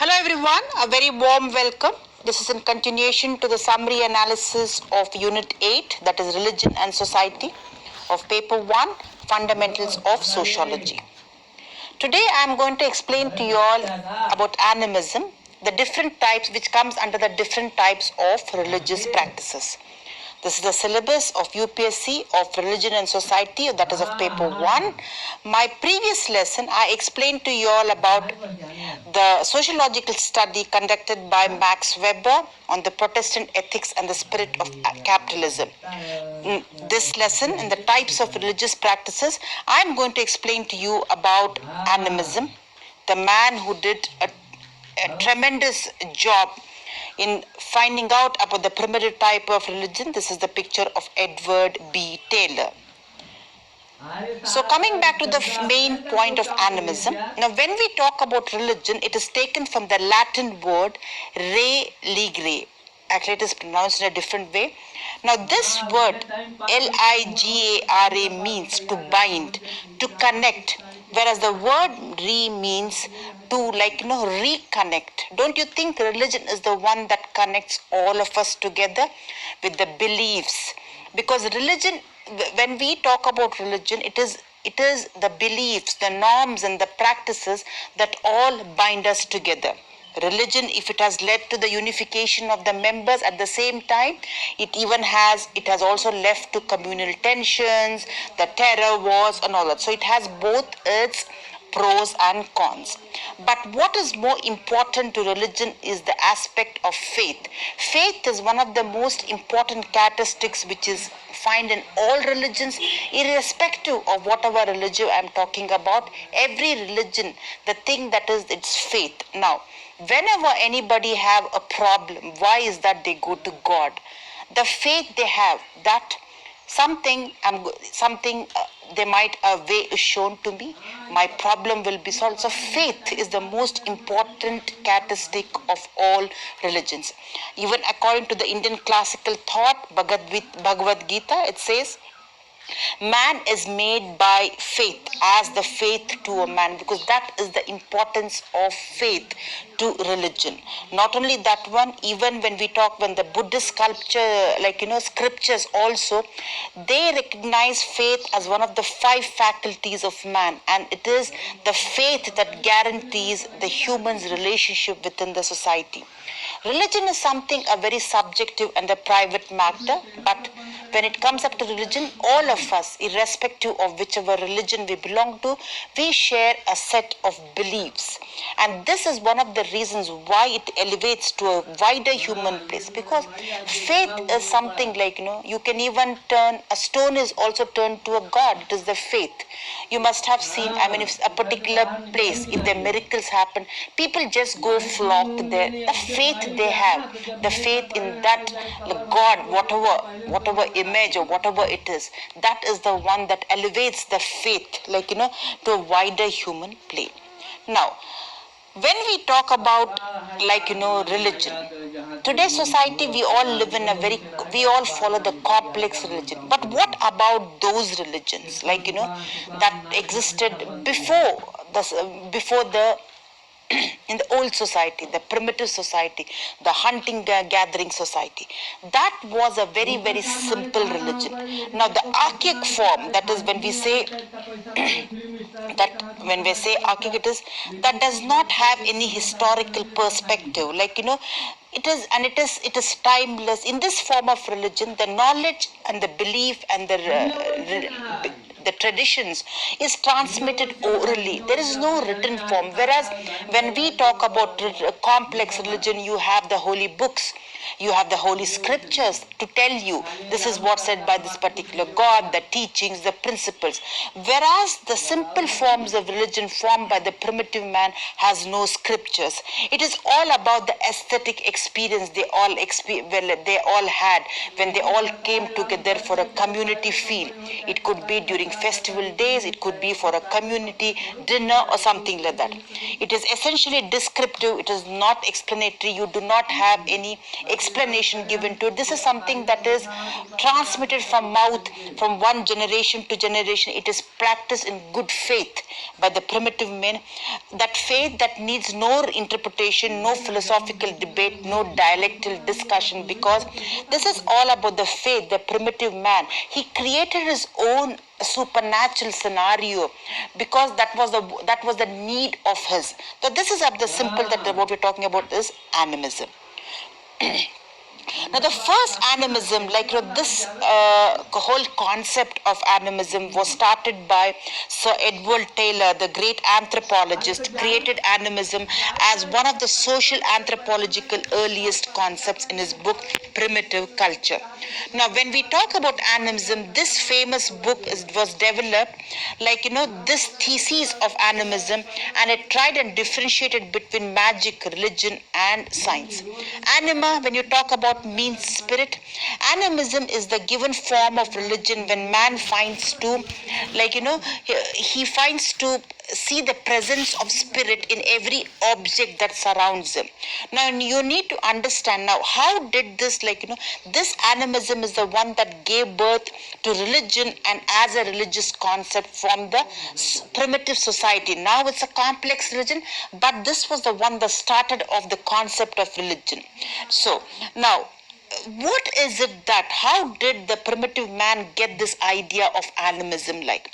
Hello everyone, a very warm welcome. This is in continuation to the summary analysis of Unit 8, that is Religion and Society, of Paper 1, Fundamentals of Sociology. Today I am going to explain to you all about animism, the different types which comes under the different types of religious practices. This is the syllabus of UPSC of Religion and Society, that is of paper 1. My previous lesson, I explained to you all about the sociological study conducted by Max Weber on the Protestant ethics and the spirit of capitalism. In this lesson, in the types of religious practices, I'm going to explain to you about animism, the man who did a tremendous job in finding out about the primitive type of religion. This is the picture of Edward B. Taylor. So coming back to the main point of animism, now when we talk about religion, it is taken from the Latin word religare. Actually, it is pronounced in a different way. Now this word Ligare means to bind, to connect, whereas the word means to reconnect. Don't you think religion is the one that connects all of us together with the beliefs? Because religion, when we talk about religion, it is the beliefs, the norms and the practices that all bind us together. Religion, if it has led to the unification of the members, at the same time it has also left to communal tensions, the terror wars and all that. So it has both its pros and cons. But what is more important to religion is the aspect of faith. Faith is one of the most important characteristics which is found in all religions, irrespective of whatever religion I'm talking about. Every religion, the thing that is its faith. Now, whenever anybody have a problem, why is that they go to God? The faith they have, that something they might, a way is shown to me, my problem will be solved. So faith is the most important characteristic of all religions. Even according to the Indian classical thought, Bhagavad Gita, it says, man is made by faith, as the faith to a man, because that is the importance of faith to religion. Not only that one, even when the Buddhist scriptures also, they recognize faith as one of the 5 faculties of man, and it is the faith that guarantees the human's relationship within the society. Religion is something a very subjective and a private matter, but when it comes up to religion, all of us, irrespective of whichever religion we belong to, we share a set of beliefs. And this is one of the reasons why it elevates to a wider human place, because faith is something you can even turn, a stone is also turned to a god. It is the faith. You must have seen, if a particular place, if the miracles happen, people just go flock there. The faith they have, the faith in that God, whatever image or whatever it is, that is the one that elevates the faith, to a wider human plane. Now, when we talk about religion, today's society, we all follow the complex religion. But what about those religions that existed before the in the old society, the primitive society, the hunting gathering society? That was a very, very simple religion. Now the archaic form, that is when we say archaic, it is that does not have any historical perspective, it is timeless. In this form of religion, the knowledge and the belief and the traditions is transmitted orally. There is no written form. Whereas when we talk about complex religion, you have the holy books, you have the holy scriptures to tell you this is what's said by this particular God, the teachings, the principles. Whereas the simple forms of religion formed by the primitive man has no scriptures. It is all about the aesthetic experience they all had when they all came together for a community feel. It could be during festival days, it could be for a community dinner or something like that. It is essentially descriptive, it is not explanatory, you do not have any explanation given to it. This is something that is transmitted from mouth from one generation to generation. It is practiced in good faith by the primitive men. That faith that needs no interpretation, no philosophical debate, no dialectical discussion, because this is all about the faith, the primitive man. He created his own supernatural scenario because that was the need of his. So this is the simple that what we're talking about is animism. Now, the first animism, this whole concept of animism was started by Sir Edward Taylor, the great anthropologist, created animism as one of the social anthropological earliest concepts in his book, Primitive Culture. Now, when we talk about animism, this famous book was developed, this thesis of animism, and it tried and differentiated between magic, religion, and science. Anima, when you talk about means spirit. Animism is the given form of religion when man finds to, he finds to see the presence of spirit in every object that surrounds him. Now, you need to understand now how did this, this animism is the one that gave birth to religion and as a religious concept from the primitive society. Now it's a complex religion, but this was the one that started off the concept of religion. So, now, what is it that, how did the primitive man get this idea of animism like?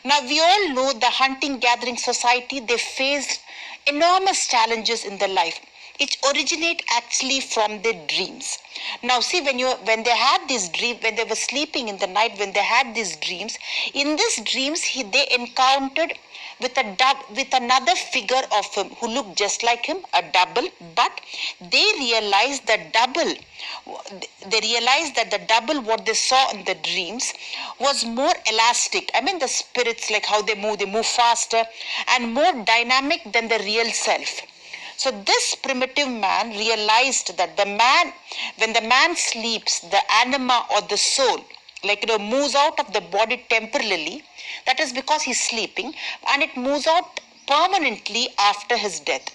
Now, we all know the hunting-gathering society, they faced enormous challenges in their life. It originates actually from their dreams. Now, see, when they had this dream, when they were sleeping in the night, when they had these dreams, in these dreams, they encountered with another figure of him who looked just like him, a double, but they realized that the double, what they saw in the dreams, was more elastic. I mean, the spirits, like how they move faster and more dynamic than the real self. So this primitive man realized that when the man sleeps, the anima or the soul, moves out of the body temporarily. That is because he's sleeping, and it moves out permanently after his death.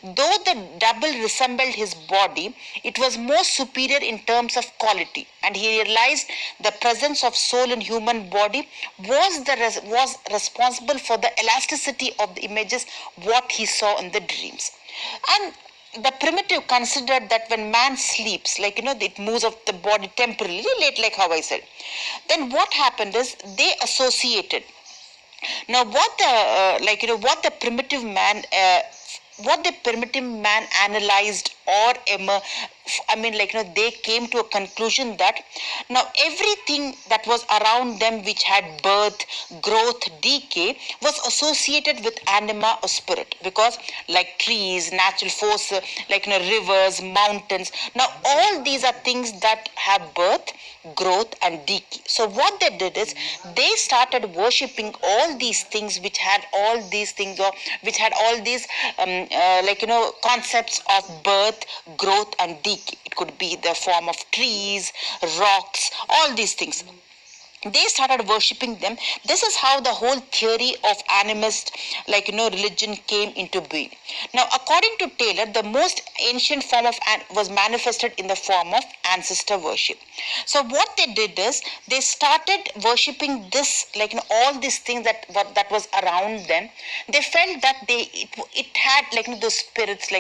Though the double resembled his body, it was more superior in terms of quality, and he realized the presence of soul in human body was responsible for the elasticity of the images what he saw in the dreams. And the primitive considered that when man sleeps, it moves off the body temporarily, like how I said. Then what happened is they associated. Now, what the primitive man analyzed, or they came to a conclusion that now everything that was around them which had birth, growth, decay was associated with anima or spirit, because like trees, natural force, rivers, mountains, now all these are things that have birth, growth and decay. So what they did is they started worshipping all these things which had all these things, or which had all these concepts of birth, growth and decay. It could be the form of trees, rocks, all these things. They started worshipping them. This is how the whole theory of animist, religion came into being. Now, according to Taylor, the most ancient form of was manifested in the form of ancestor worship. So, what they did is they started worshipping this, all these things that was around them. They felt that it had the spirits,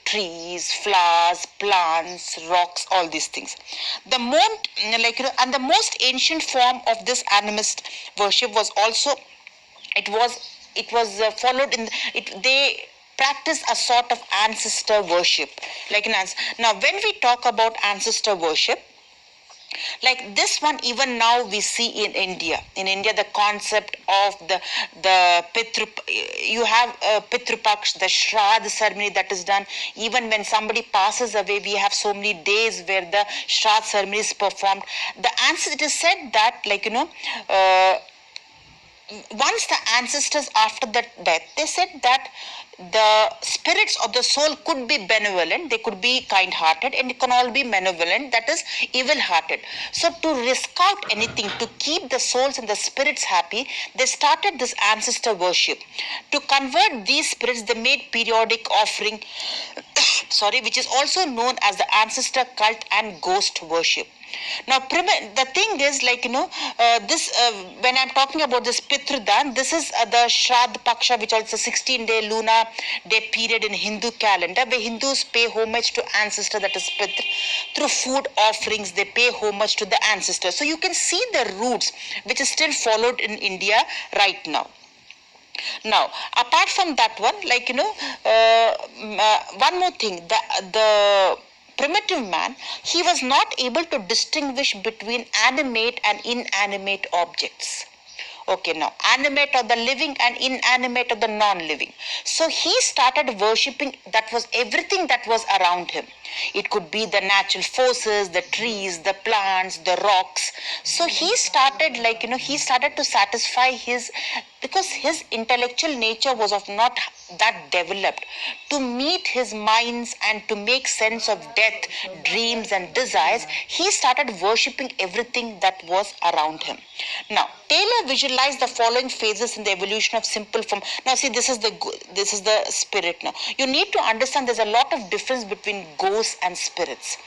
trees, flowers, plants, rocks, all these things. The most ancient form of this animist worship was also followed in they practice a sort of ancestor worship, now when we talk about ancestor worship, this one, even now we see in India. In India, the concept of the you have Pitrupaksh, the Shraddha ceremony that is done. Even when somebody passes away, we have so many days where the Shraddha ceremony is performed. It is said that, once the ancestors after the death, they said that the spirits of the soul could be benevolent, they could be kind hearted, and it can all be malevolent, that is evil hearted. So to risk out anything to keep the souls and the spirits happy, they started this ancestor worship. To convert these spirits, they made periodic offering which is also known as the ancestor cult and ghost worship. Now, the thing is, this when I'm talking about this Pitrudan, this is the Shraddha Paksha, which also 16-day lunar day period in Hindu calendar, where Hindus pay homage to ancestor, that is Pitru. Through food offerings, they pay homage to the ancestor. So you can see the roots, which is still followed in India right now. Now, apart from that one, one more thing, the primitive man, he was not able to distinguish between animate and inanimate objects. Okay, now animate of the living and inanimate of the non-living. So he started worshipping that was everything that was around him. It could be the natural forces, the trees, the plants, the rocks. So he started he started to satisfy because his intellectual nature was of not that developed to meet his minds and to make sense of death, dreams and desires. He started worshipping everything that was around him. Now, Taylor visualized the following phases in the evolution of simple form. Now, see, this is the spirit. Now, you need to understand there's a lot of difference between ghosts and spirits.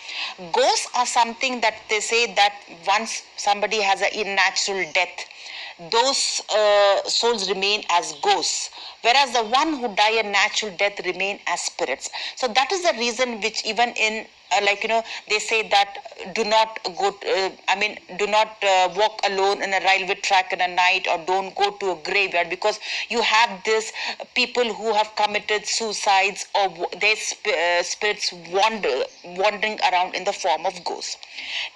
Ghosts are something that they say that once somebody has a natural death, those souls remain as ghosts, whereas the one who die a natural death remain as spirits. So that is the reason which even in they say that do not walk alone in a railway track in a night, or don't go to a graveyard, because you have this people who have committed suicides, or their spirits wandering around in the form of ghosts.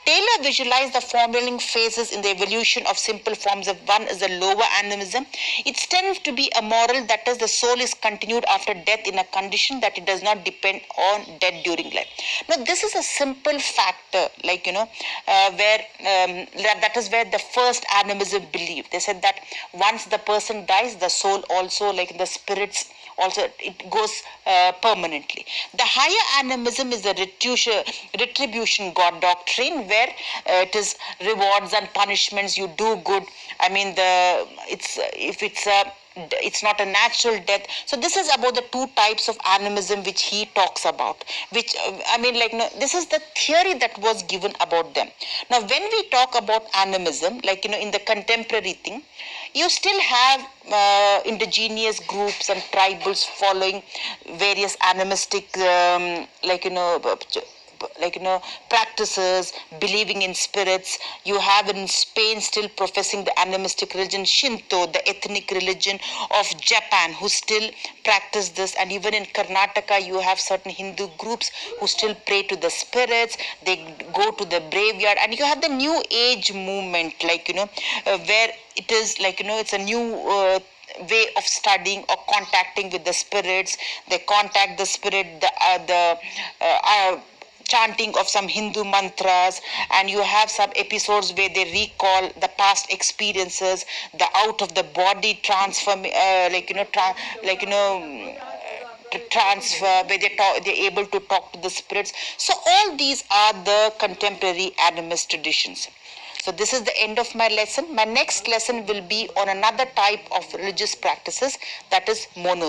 Taylor visualized the following phases in the evolution of simple forms of one is the lower animism. It tends to be a moral, that is, the soul is continued after death in a condition that it does not depend on death during life. Now, this is a simple factor, where that is where the first animism believed. They said that once the person dies, the soul also, the spirits also, it goes permanently. The higher animism is the retribution God doctrine, where it is rewards and punishments. You do good. I mean, it's not a natural death. So this is about the two types of animism which he talks about, which this is the theory that was given about them. Now, when we talk about animism, in the contemporary thing, you still have indigenous groups and tribals following various animistic practices, believing in spirits. You have in Spain still professing the animistic religion Shinto, the ethnic religion of Japan, who still practice this. And even in Karnataka, you have certain Hindu groups who still pray to the spirits. They go to the graveyard. And you have the New Age movement, where it is it's a new way of studying or contacting with the spirits. They contact the spirit, chanting of some Hindu mantras, and you have some episodes where they recall the past experiences, the out of the body transfer, transfer, where they're able to talk to the spirits. So all these are the contemporary animist traditions. So this is the end of my lesson. My next lesson will be on another type of religious practices, that is monism.